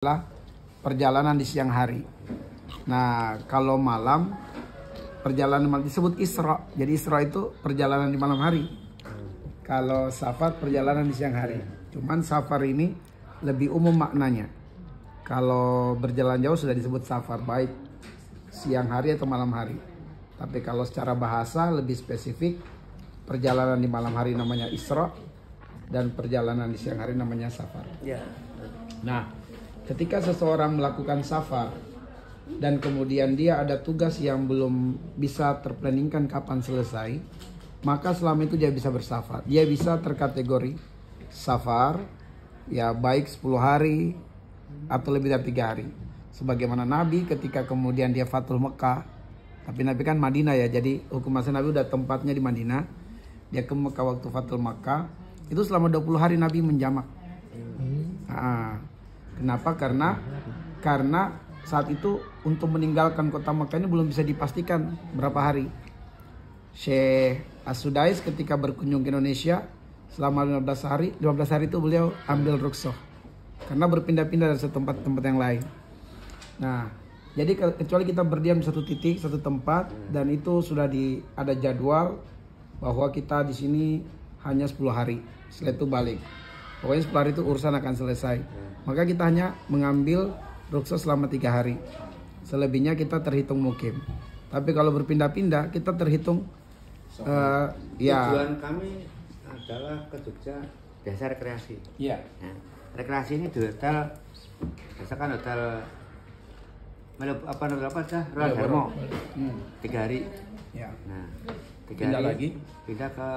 adalah perjalanan di siang hari. Nah, kalau malam perjalanan malam disebut Isra. Jadi Isra itu perjalanan di malam hari. Kalau Safar perjalanan di siang hari. Cuman Safar ini lebih umum maknanya. Kalau berjalan jauh sudah disebut Safar, baik siang hari atau malam hari. Tapi kalau secara bahasa lebih spesifik, perjalanan di malam hari namanya Isra dan perjalanan di siang hari namanya Safar. Ya. Nah, ketika seseorang melakukan safar dan kemudian dia ada tugas yang belum bisa terplanningkan kapan selesai, maka selama itu dia bisa bersafar. Dia bisa terkategori safar, ya baik 10 hari atau lebih dari 3 hari. Sebagaimana Nabi ketika kemudian dia Fathul Mekah, tapi Nabi kan Madinah ya, jadi hukum asal Nabi udah tempatnya di Madinah. Dia ke Mekah waktu Fathul Mekah, itu selama 20 hari Nabi menjamak. Kenapa? Karena saat itu untuk meninggalkan kota Mekah ini belum bisa dipastikan berapa hari. Syekh As-Sudais ketika berkunjung ke Indonesia selama 15 hari itu beliau ambil rukhsah karena berpindah-pindah dari satu tempat ke tempat yang lain. Nah, jadi kecuali kita berdiam di satu titik, satu tempat, dan itu sudah ada jadwal bahwa kita di sini hanya 10 hari, setelah itu balik. Pokoknya 10 hari itu urusan akan selesai. Maka kita hanya mengambil rukhsah selama 3 hari. Selebihnya kita terhitung mukim. Tapi kalau berpindah-pindah kita terhitung Tujuan kami adalah ke Jogja biasa rekreasi. Iya. Nah, rekreasi ini di hotel, biasakan hotel apa dah? Royal Darmo. 3 hari. Ya. Nah, 3 Pindah hari lagi? pindah ke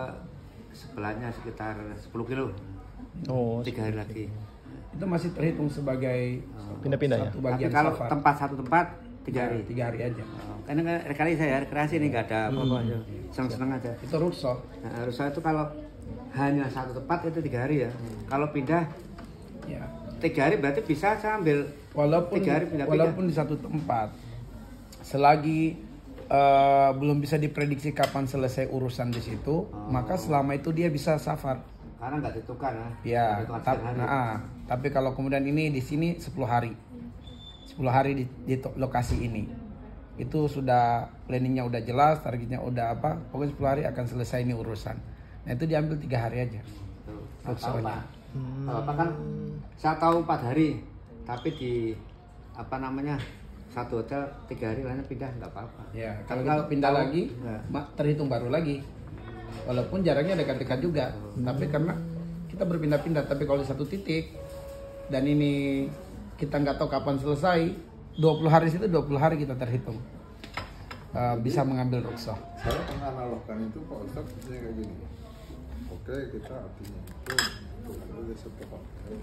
sebelahnya sekitar 10 kilo. Oh, 3 hari lagi. Itu masih terhitung sebagai pindah-pindah ya. satu Tapi bagian kalau safar. satu tempat 3 hari. 3 hari aja. Karena rekreasi saya rekreasi ini nggak ada apa-apa aja. Senang-senang aja. Itu rukhsah. Nah, rukhsah itu kalau hanya satu tempat itu 3 hari ya. Kalau pindah Ya. 3 hari berarti bisa saya ambil Walaupun 3 hari pindah-pindah. walaupun di satu tempat, selagi belum bisa diprediksi kapan selesai urusan di situ, maka selama itu dia bisa safar. Karena nggak ditukar Ya, Ditukar tapi, setiap hari. tapi kalau kemudian ini di sini 10 hari. 10 hari di lokasi ini. Itu sudah planningnya udah jelas, targetnya udah apa, pokoknya 10 hari akan selesai ini urusan. Nah, itu diambil 3 hari aja. Tuh, Rukhsahnya. Kalau apa kan saya tahu 4 hari, tapi di apa namanya satu hotel 3 hari lainnya pindah nggak apa-apa. Ya, kalau pindah lagi, Ya. terhitung baru lagi. Walaupun jaraknya dekat-dekat juga, tapi karena kita berpindah-pindah, tapi kalau di satu titik dan ini kita nggak tahu kapan selesai, 20 hari situ 20 hari kita terhitung bisa mengambil rukhsah. Saya menganalogkan itu Pak Ustadz kayak gini. Oke, kita artinya itu untuk di satu hotel,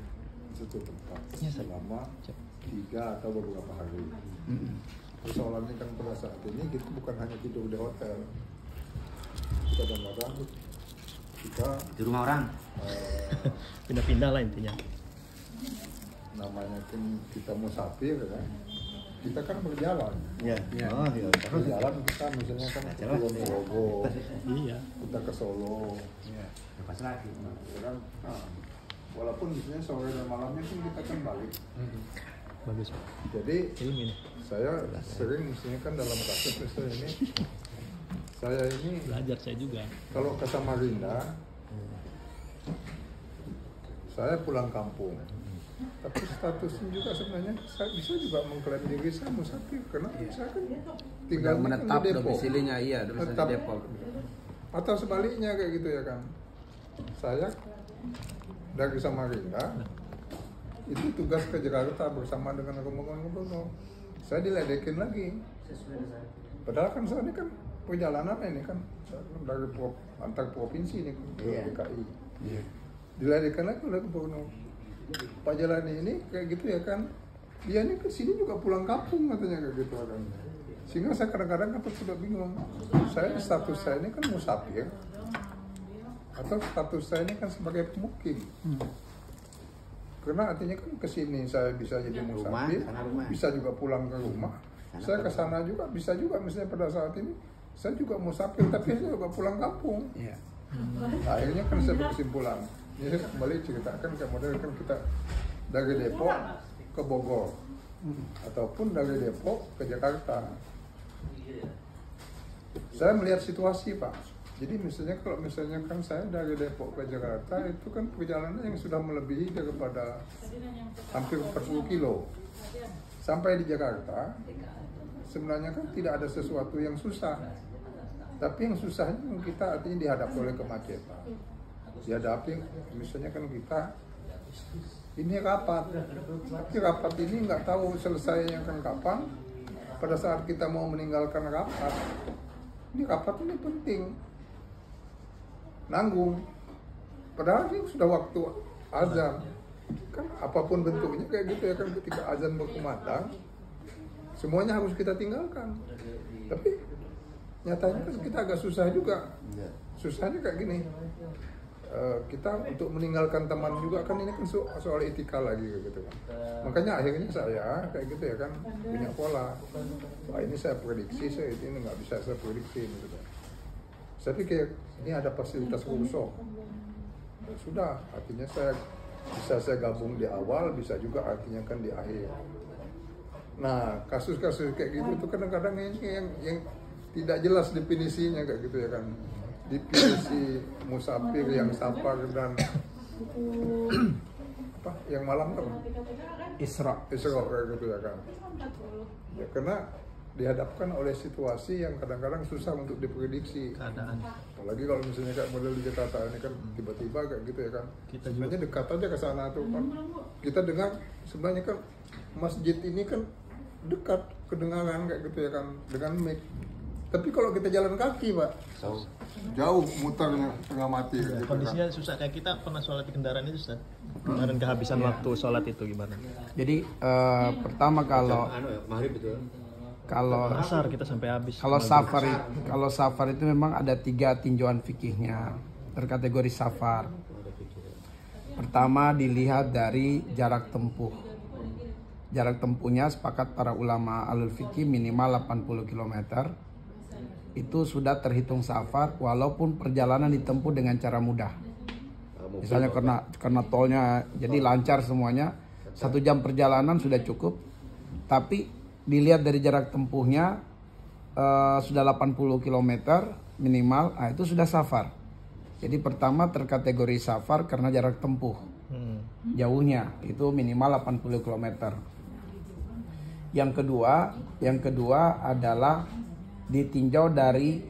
satu tempat selama 3 atau beberapa hari. Persoalannya kan pada saat ini kita bukan hanya tidur di hotel. Kadang-kadang kita Di rumah orang. Pindah-pindah lah intinya. namanya kan kita musafir kan. Kita kan berjalan. Ya. Oh, iya. Berjalan kita misalnya kan ke Ponorogo, Iya. kita ke Solo. Pas lagi. Kan, walaupun misalnya sore dan malamnya kan kita kan balik. Bagus. Jadi Ini nih. saya sering misalnya kan dalam kasus misalnya ini, saya ini Belajar saya juga. kalau ke Samarinda, saya pulang kampung. Tapi statusnya juga sebenarnya saya bisa juga mengklaim diri saya musafir karena saya kan tinggal Menetap di Depok. domisilinya, iya, domisili Tetap. di Depok. Atau sebaliknya kayak gitu ya kan. Saya dari Samarinda itu tugas ke Jakarta bersama dengan rombongan gubernur. Saya diledekin lagi. Padahal kan saya ini kan perjalanan ini kan dari antar provinsi ini ke DKI. Diledekin lagi oleh gubernur. Pak Jalani ini kayak gitu ya kan. Dia ini ke sini juga pulang kampung katanya kayak gitu kan. Sehingga saya kadang-kadang kan sudah bingung. Status saya ini kan musafir atau status saya ini kan sebagai pemukim. Karena artinya kan ke sini saya bisa jadi musafir, rumah. bisa juga pulang ke rumah. Saya ke sana juga bisa juga misalnya pada saat ini saya juga musafir tapi saya juga pulang kampung. Iya. Nah, akhirnya kan saya berkesimpulan. Ini saya kembali ceritakan ke model kan kita dari Depok ke ke Bogor ataupun dari Depok ke Jakarta. Saya melihat situasi, Pak. Jadi misalnya kalau misalnya kan saya dari Depok ke Jakarta itu kan perjalanan yang sudah melebihi daripada hampir 40 kilo. Sampai di Jakarta sebenarnya kan tidak ada sesuatu yang susah. Tapi yang susahnya kita artinya dihadapi oleh kemacetan. Dihadapi misalnya kan kita ini rapat. Tapi rapat ini nggak tahu selesainya kan kapan. Pada saat kita mau meninggalkan rapat, ini rapat ini penting. Nanggung, padahal ini sudah waktu azan, kan apapun bentuknya kayak gitu ya kan, ketika azan berkumandang, semuanya harus kita tinggalkan. Tapi nyatanya kan kita agak susah juga, susahnya kayak gini. Kita untuk meninggalkan teman juga kan ini kan soal etika lagi gitu kan. Makanya akhirnya saya kayak gitu ya kan punya pola. Wah ini saya prediksi, saya ini nggak bisa saya prediksi gitu kan. Saya pikir ini ada fasilitas workshop. Sudah, artinya saya gabung di awal, bisa juga artinya kan di akhir. Nah, kasus-kasus kayak gitu itu kadang-kadang yang tidak jelas definisinya kayak gitu ya kan. Definisi musafir yang safar dan apa? Yang malam kan? Isra kayak gitu ya kan. Ya karena dihadapkan oleh situasi yang kadang-kadang susah untuk diprediksi keadaan. Apalagi kalau misalnya kayak model di Jakarta ini kan tiba-tiba kayak gitu ya kan. Kita sebenarnya dekat aja ke sana tuh kan. Kita dengar sebenarnya kan masjid ini kan dekat kedengaran kayak gitu ya kan dengan mic. Tapi kalau kita jalan kaki, Pak, jauh muternya tengah mati. Ya, gitu, kondisinya kan. susah kayak kita pernah sholat di kendaraan itu, Ustaz. Kemarin kehabisan waktu sholat itu gimana? Jadi pertama kalau maghrib itu. Kalau Asar kita sampai habis. kalau safar itu memang ada 3 tinjauan fikihnya terkategori safar. Pertama dilihat dari jarak tempuh. Jarak tempuhnya sepakat para ulama alul fikih minimal 80 km. Itu sudah terhitung safar walaupun perjalanan ditempuh dengan cara mudah. Misalnya karena tolnya jadi lancar semuanya, 1 jam perjalanan sudah cukup. Tapi dilihat dari jarak tempuhnya sudah 80 km minimal, itu sudah safar. Jadi pertama terkategori safar karena jarak tempuh. Jauhnya itu minimal 80 km. Yang kedua adalah ditinjau dari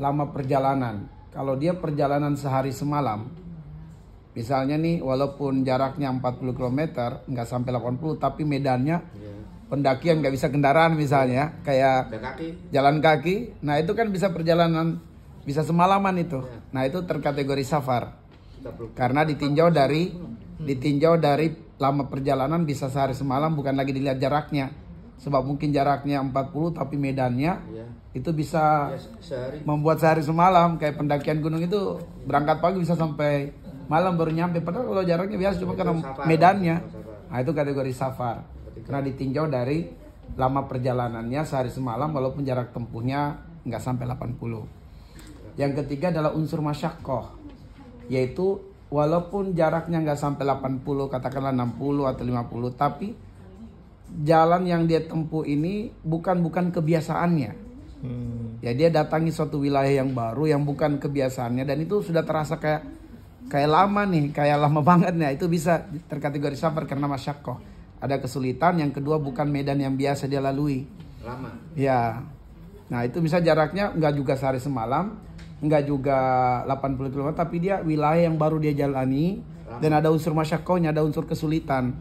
lama perjalanan. Kalau dia perjalanan sehari semalam, misalnya nih walaupun jaraknya 40 km nggak sampai 80, tapi medannya pendakian nggak bisa kendaraan misalnya, kayak jalan kaki. Nah itu kan bisa perjalanan bisa semalaman itu. Nah itu terkategori safar karena ditinjau dari lama perjalanan bisa sehari semalam, bukan lagi dilihat jaraknya. Sebab mungkin jaraknya 40 tapi medannya itu bisa membuat sehari semalam. Kayak pendakian gunung itu berangkat pagi bisa sampai malam baru nyampe, padahal kalau jaraknya biasa cuma karena medannya. Nah itu kategori safar karena ditinjau dari lama perjalanannya sehari semalam walaupun jarak tempuhnya nggak sampai 80. Yang ketiga adalah unsur masyaqqah, yaitu walaupun jaraknya nggak sampai 80, katakanlah 60 atau 50, tapi jalan yang dia tempuh ini bukan kebiasaannya. Ya dia datangi suatu wilayah yang baru yang bukan kebiasaannya, dan itu sudah terasa kayak lama nih, kayak lama banget nih. Itu bisa terkategori safar karena masyaqqah. Ada kesulitan. Yang kedua bukan medan yang biasa dia lalui. Lama. Ya. Nah itu bisa jaraknya nggak juga sehari semalam, nggak juga 80 km, tapi dia wilayah yang baru dia jalani dan ada unsur masyaqqahnya, ada unsur kesulitan.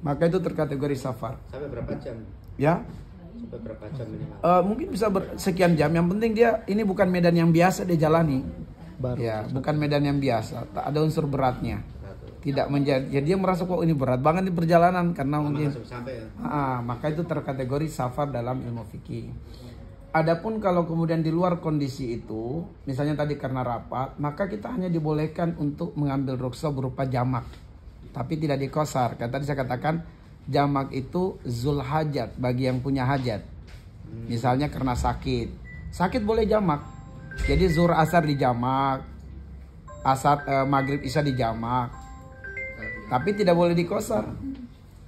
Maka itu terkategori safar. Sampai berapa jam? Ya. Sampai berapa jam minimal? Mungkin bisa sekian jam. Yang penting dia ini bukan medan yang biasa dia jalani. Ya, bukan medan yang biasa. Tak ada unsur beratnya. Tidak menjadi. Jadi dia merasa kok ini berat banget di perjalanan karena mungkin. Sampai ya. Maka itu terkategori safar dalam ilmu fikih. Adapun kalau kemudian di luar kondisi itu, misalnya tadi karena rapat, maka kita hanya dibolehkan untuk mengambil rukhsah berupa jamak, tapi tidak dikosar. Karena tadi saya katakan jamak itu zul hajat, bagi yang punya hajat. Misalnya karena sakit boleh jamak. Jadi zuhur asar di jamak, maghrib isya di jamak, tapi tidak boleh dikosar.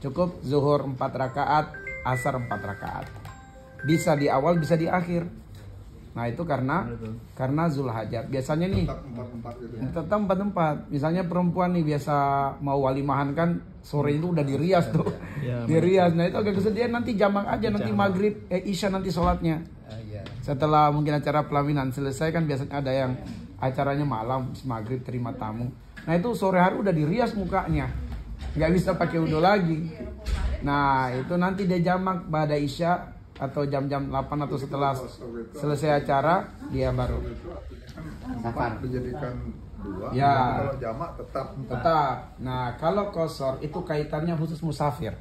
Cukup zuhur 4 rakaat, asar 4 rakaat. Bisa di awal, bisa di akhir. Nah itu karena Zulhajjah. Biasanya nih Empat gitu ya. tetap 4-4. Misalnya perempuan nih biasa mau walimahan kan sore itu udah dirias tuh. Ya, Dirias. Nah itu agak kesedihan, nanti jamak aja, nanti maghrib, isya nanti sholatnya. Iya. Setelah mungkin acara pelaminan selesai kan biasanya ada yang acaranya malam, maghrib terima tamu. Nah itu sore hari udah dirias mukanya, nggak bisa pakai wudhu lagi. Nah itu nanti dia jamak pada isya atau jam-jam 8 atau setelah selesai acara dia baru. Itu artinya kan Safar. dijadikan 2. Ya. Kalau jamak tetap 4. Tetap. Nah kalau qashar itu kaitannya khusus musafir.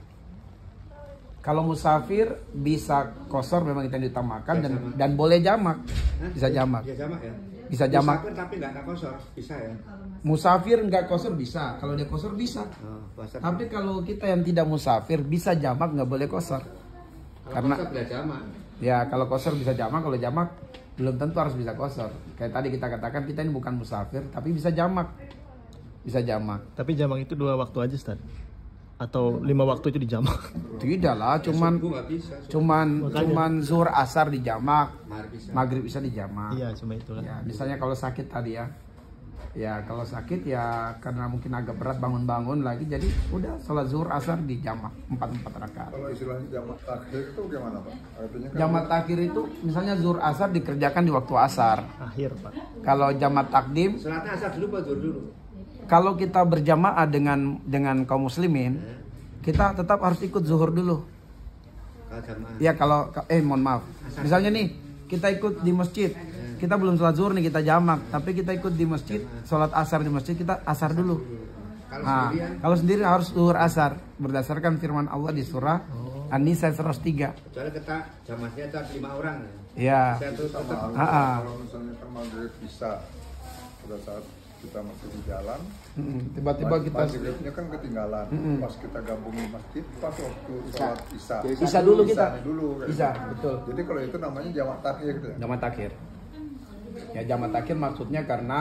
Kalau musafir bisa qashar memang itu yang diutamakan dan boleh jamak, bisa jamak. Bisa jamak ya. Bisa jamak. Musafir tapi nggak kosor, bisa ya. Musafir nggak qashar bisa, kalau dia qashar bisa. Puasa. Tapi kalau kita yang tidak musafir bisa jamak, nggak boleh qashar. Karena Karena bisa jamak. ya kalau qashar bisa jamak, kalau jamak belum tentu harus bisa qashar. Kayak tadi kita katakan kita ini bukan musafir tapi bisa jamak. Bisa jamak. Tapi jamak itu 2 waktu aja, Ustaz? Atau 5 waktu itu dijamak? Tidak lah, cuman Subuh nggak bisa. cuman zuhur asar di jamak, Maghrib bisa. maghrib bisa di jamak. Iya, cuma itu kan. Ya, misalnya kalau sakit tadi ya. Ya kalau sakit ya karena mungkin agak berat bangun-bangun lagi, jadi udah sholat zuhur asar di jamak 4 rakaat. Kalau istilahnya jamak takhir itu gimana Pak? Artinya kan Jamak takhir itu misalnya zuhur asar dikerjakan di waktu asar. Akhir, Pak. Kalau jamak takdim, Sholatnya asar dulu, zuhur dulu. kalau kita berjamaah dengan kaum muslimin, kita tetap harus ikut zuhur dulu. Kalau jamaah. Ya kalau mohon maaf. Misalnya nih kita ikut di masjid, kita belum sholat zuhur nih kita jamak, tapi kita ikut di masjid, sholat asar di masjid, kita asar dulu. Kalau Nah, sendirian, kalau sendiri harus zuhur asar berdasarkan firman Allah di surah An-Nisa 103. kecuali kita jamaknya itu ada 5 orang. Ya. Saya tuh tetap sama Ah. kalau misalnya kan maghrib bisa pada saat kita masih di jalan, Tiba-tiba kita maghribnya kan ketinggalan. Pas kita gabungin masjid, pas waktu sholat isya. Isya dulu kita. Isya dulu. kayak Isya, gitu. betul. Jadi kalau itu namanya jamak takhir gitu ya. Jamak takhir. Ya jamak takhir maksudnya karena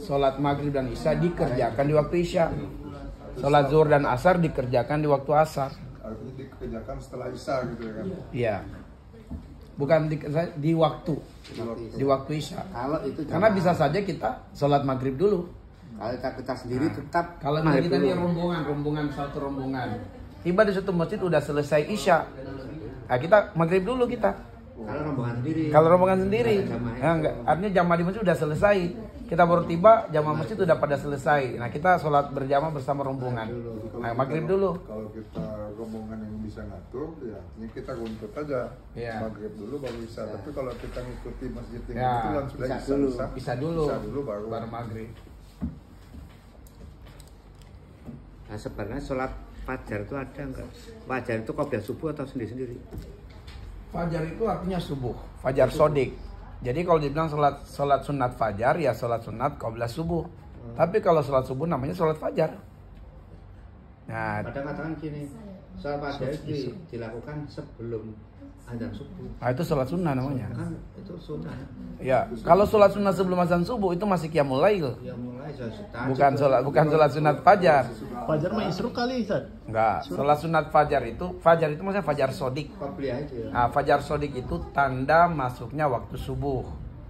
sholat maghrib dan isya dikerjakan di waktu isya. Sholat zuhur dan asar dikerjakan di waktu asar. Artinya dikerjakan setelah isya gitu ya kan. Iya. Bukan di waktu. Di waktu isya. kalau itu Karena jamaah. bisa saja kita sholat maghrib dulu. Kalau kita sendiri tetap Kalau maghrib kita dulu. ini rombongan satu rombongan. Tiba di suatu masjid udah selesai isya. Nah, kita maghrib dulu kita. Kalau rombongan sendiri. Kalau rombongan sendiri, Ada jamaah ya enggak. Artinya jamaah di masjid udah selesai. Kita baru tiba, jamaah masjid udah pada selesai. Nah kita sholat berjamaah bersama rombongan. Nah maghrib dulu. Kalau kita rombongan yang bisa ngatur, ya artinya kita runtut aja. Iya. Maghrib dulu baru isya. Tapi kalau kita ngikuti masjid yang Ya, kebetulan sudah bisa isya, dulu. Bisa dulu. Isya dulu baru. maghrib. Nah, sebenarnya sholat fajar itu ada enggak? Fajar itu qobliyah subuh atau sendiri-sendiri? Fajar itu artinya subuh, fajar sodik. Jadi kalau dibilang sholat sunat fajar ya sholat sunat qabla subuh. Tapi kalau sholat subuh namanya sholat fajar. Nah, Kadang katakan gini, sholat fajar itu dilakukan sebelum azan subuh. itu sholat sunnah namanya. Kan itu sunnah. Ya, kalau sholat sunnah sebelum azan subuh itu masih qiyamul lail. Ya mulai sholat Bukan sholat sunat fajar. Fajar mah isruk kali, Ustaz. Enggak, sholat sunat fajar itu maksudnya fajar sodik. qobliyah itu ya. Nah, fajar sodik itu tanda masuknya waktu subuh.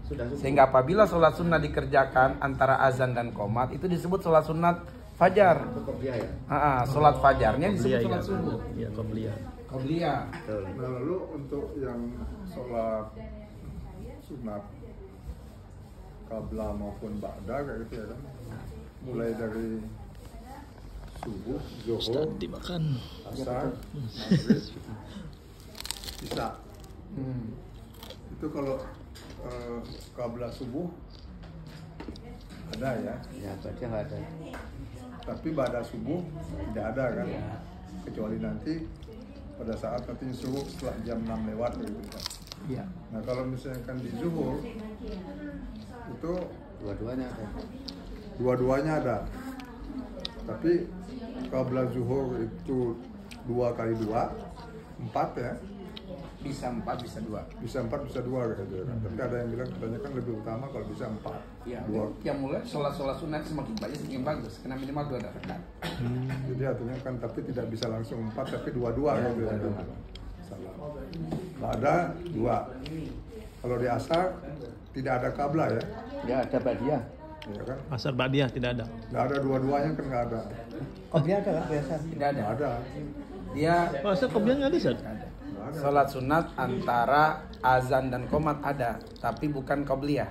Sudah subuh. Sehingga apabila sholat sunnah dikerjakan antara azan dan qomat itu disebut sholat sunat fajar. Itu qobliyah ya. Sholat fajarnya disebut Qobliyah, sholat iya. subuh. Iya, qobliyah. Qobliyah. Betul. Nah lalu untuk yang sholat sunat qabla maupun ba'da kayak gitu ya kan, mulai dari subuh, zuhur, Dimakan. asar, maghrib, isya. Itu kalau qabla subuh ada ya, Ya, berarti nggak ada. tapi ba'da subuh tidak ada kan, kecuali nanti pada saat nanti subuh setelah jam 6 lewat gitu kan. Iya. Nah kalau misalkan di zuhur itu Dua-duanya ada. dua-duanya ada, tapi qabla zuhur itu 2 kali 2 4 ya, Bisa 4, bisa 2. Bisa 4, bisa 2 gitu kan. Tapi ada yang bilang katanya kan lebih utama kalau bisa 4. Ya, 2. yang mulai sholat sunat semakin banyak semakin bagus. Karena minimal 2 rakaat. Jadi artinya kan tapi tidak bisa langsung 4 tapi 2-2 gitu ya. Salah. Nah, ada 2. Kalau di asar tidak ada qabla ya. Ya ada badiah. Ya kan? Asar ba'diyah tidak ada. Nggak ada dua-duanya kan nggak ada. Qobliyah ada kan biasa? Tidak ada. Nggak ada. Dia Oh, asar qobliyah nggak ada, Ustaz? Nggak ada. sholat sunat antara azan dan qomat ada, tapi bukan qobliyah.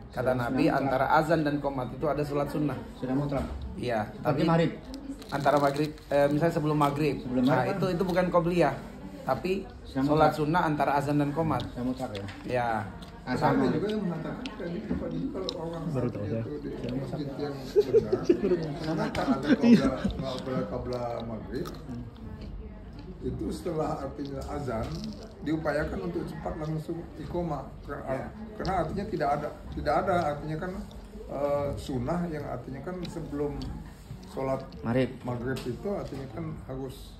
Kata Nabi antara azan dan qomat itu ada sholat sunnah. Sudah mutlak. Iya, Tapi tapi maghrib. antara maghrib, misalnya sebelum maghrib. Sebelum Nah maghrib itu bukan qobliyah, tapi sholat sunnah antara azan dan qomat. Sudah mutlak ya. Ya. Sama. Ada juga yang mengatakan kayak gitu Pak. Jadi kalau orang Baru tahu saya. itu di masjid yang benar, ada qabla maghrib, itu setelah artinya azan diupayakan untuk cepat langsung iqomah karena artinya tidak ada artinya kan sunnah yang artinya kan sebelum sholat maghrib itu artinya kan harus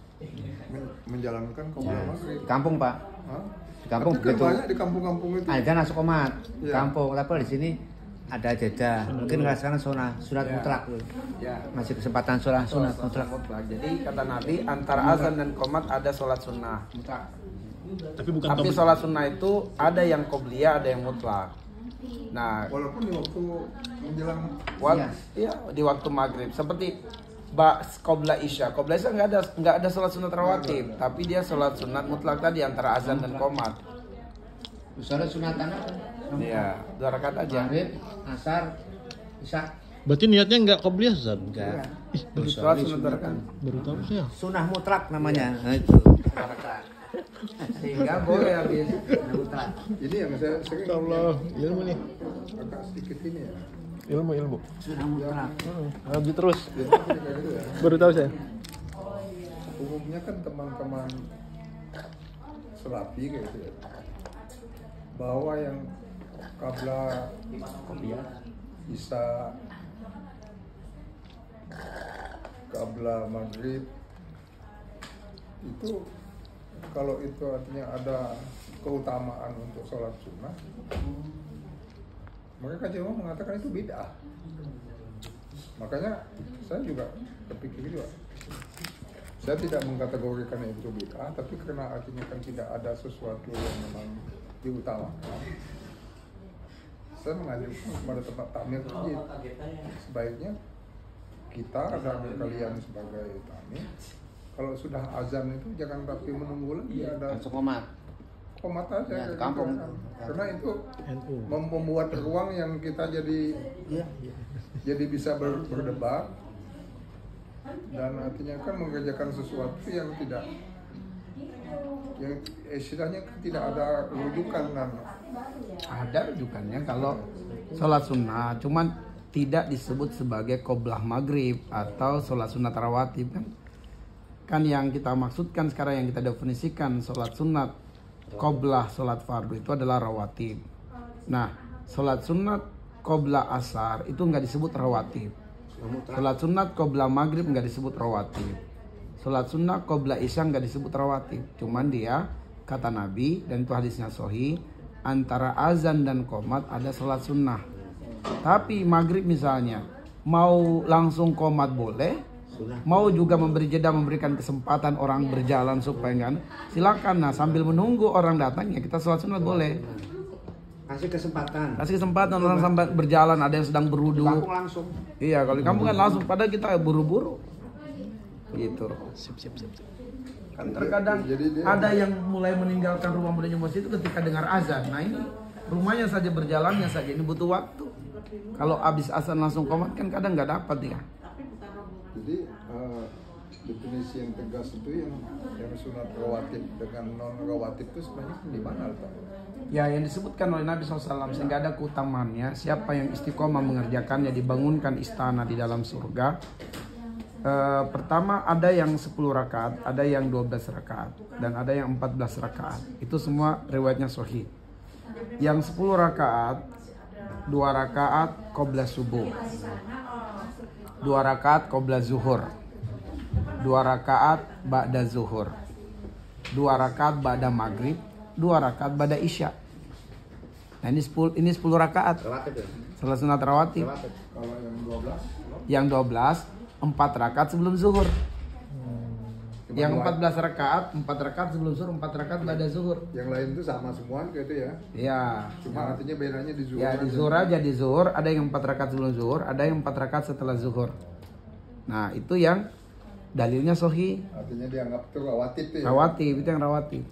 menjalankan qabla maghrib. Kampung Pak. Hah? Di kampung Tapi kan begitu. banyak di kampung-kampung itu. Azan langsung komat. Iya. Kampung. Tapi di sini ada jeda. Mungkin ngerasakan sunat Ya. mutlak. Ya. Masih kesempatan sunat mutlak. Jadi kata Nabi antara azan dan qomat ada sholat sunnah. Tapi bukan Tapi qobliyah. sholat sunnah itu ada yang qobliyah, ada yang mutlak. Nah, Walaupun di waktu menjelang iya di waktu maghrib seperti qobla isya. Qobla isya nggak ada sholat sunat rawatib, tapi dia sholat sunat mutlak tadi antara azan dan qomat. Sholat sunatan apa? Iya, 2 rakaat aja. Maghrib, asar, isya. Berarti niatnya nggak qobliyah, Ustaz? Enggak. Ih, baru Sholat sunat 2 rakaat. baru tahu saya. Sunnah mutlak namanya. Nah, itu. Sehingga boleh habis. Mutlak. ini yang saya sering Allah, ilmu nih. agak sedikit ini ya. Ilmu. Sunnah mutlak. Lanjut terus. Jadi kayak gitu ya. Baru tahu saya. Umumnya kan teman-teman selapi kayak gitu ya. Bahwa yang qabla isya, qabla maghrib itu kalau itu artinya ada keutamaan untuk sholat sunnah, mereka cuma mengatakan itu bid'ah. Makanya saya juga terpikir juga, saya tidak mengkategorikan itu bid'ah, tapi karena artinya kan tidak ada sesuatu yang memang diutamakan, saya mengajukan kepada tempat takmir masjid, sebaiknya kita dan kalian sebagai takmir, kalau sudah azan itu jangan tapi menunggu lagi ada Langsung komat. komat aja Ya, kayak kampung. gitu kan. Karena itu NU. membuat ruang yang kita jadi bisa berdebat dan artinya kan mengerjakan sesuatu yang tidak yang istilahnya tidak ada rujukan kan. Ada rujukannya kalau sholat sunnah, cuman tidak disebut sebagai qoblah maghrib atau sholat sunat rawatib kan yang kita maksudkan sekarang, yang kita definisikan sholat sunat qoblah sholat fardu itu adalah rawatib. Nah, sholat sunat qoblah asar itu nggak disebut rawatib. Sholat sunat qoblah maghrib nggak disebut rawatib. Sholat sunat qoblah isya nggak disebut rawatib. Cuman dia kata Nabi, dan itu hadisnya sahih, antara azan dan qomat ada sholat sunnah. Tapi maghrib misalnya mau langsung qomat boleh, mau juga memberi jeda, memberikan kesempatan orang berjalan supaya kan silakan. Nah, sambil menunggu orang datang ya kita sholat sunat boleh. Kasih kesempatan Orang sambil berjalan, ada yang sedang berwudu. kampung langsung. Iya, kalau di kampung kan langsung, padahal kita buru-buru gitu. Sip. Kan terkadang Jadi dia- ada yang mulai meninggalkan rumah menuju masjid itu ketika dengar azan. Nah, ini rumahnya saja, berjalannya saja, ini butuh waktu. Kalau habis azan langsung qomat kan kadang nggak dapat ya. Jadi definisi yang tegas itu yang sunat rawatib dengan non rawatib itu sebenarnya di mana letaknya? Ya, yang disebutkan oleh Nabi SAW, sehingga ada keutamaannya. Siapa yang istiqomah mengerjakannya, dibangunkan istana di dalam surga. Pertama ada yang 10 rakaat, ada yang 12 rakaat, dan ada yang 14 rakaat. Itu semua riwayatnya sahih. Yang 10 rakaat, 2 rakaat qobla subuh, 2 rakaat qobla zuhur, 2 rakaat ba'da zuhur, 2 rakaat ba'da maghrib, 2 rakaat ba'da isya. Nah ini 10 rakaat. Rawatib ya. Salat sunat rawatib. Rawatib. Kalau yang 12, Yang 12 4 rakaat sebelum zuhur. Yang 14 rakaat 4 rakaat sebelum zuhur, 4 rakaat ba'da zuhur. yang lain itu sama semua gitu ya. Ya. Cuma artinya bedanya di zuhur. Ya di zuhur aja, di zuhur ada yang 4 rakaat sebelum zuhur, ada yang 4 rakaat setelah zuhur. Nah itu yang dalilnya sahih. Artinya dianggap itu rawatib tuh ya. Rawatib itu yang rawatib.